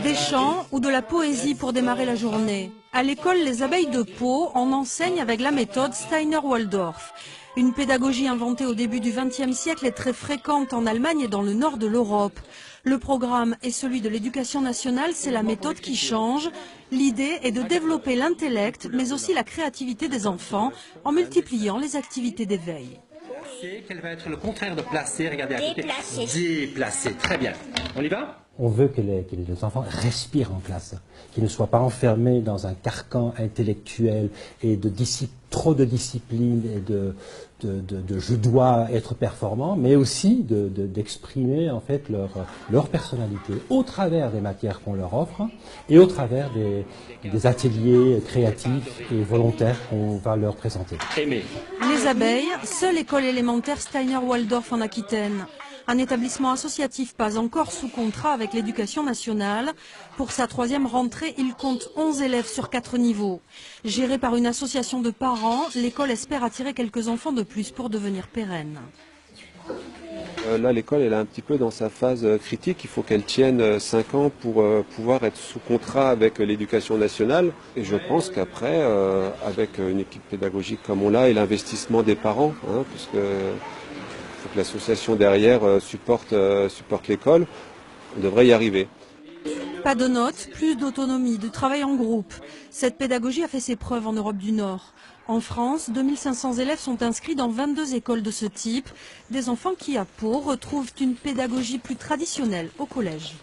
Des chants ou de la poésie pour démarrer la journée. À l'école, les abeilles de Pau en enseignent avec la méthode Steiner-Waldorf. Une pédagogie inventée au début du XXe siècle est très fréquente en Allemagne et dans le nord de l'Europe. Le programme est celui de l'éducation nationale, c'est la méthode qui change. L'idée est de développer l'intellect, mais aussi la créativité des enfants en multipliant les activités d'éveil. Quel va être le contraire de placer? Regardez à côté. Déplacer, très bien. On y va? On veut que les enfants respirent en classe, qu'ils ne soient pas enfermés dans un carcan intellectuel et trop de discipline et de je dois être performant, mais aussi d'exprimer en fait leur personnalité au travers des matières qu'on leur offre et au travers des ateliers créatifs et volontaires qu'on va leur présenter. Les abeilles, seule école élémentaire Steiner-Waldorf en Aquitaine. Un établissement associatif pas encore sous contrat avec l'éducation nationale. Pour sa 3e rentrée, il compte 11 élèves sur 4 niveaux. Gérée par une association de parents, l'école espère attirer quelques enfants de plus pour devenir pérenne. Là, l'école elle est un petit peu dans sa phase critique. Il faut qu'elle tienne 5 ans pour pouvoir être sous contrat avec l'éducation nationale. Et je pense qu'après, avec une équipe pédagogique comme on l'a et l'investissement des parents, puisque il faut que l'association derrière supporte l'école, on devrait y arriver. Pas de notes, plus d'autonomie, de travail en groupe. Cette pédagogie a fait ses preuves en Europe du Nord. En France, 2500 élèves sont inscrits dans 22 écoles de ce type. Des enfants qui, à Pau, retrouvent une pédagogie plus traditionnelle au collège.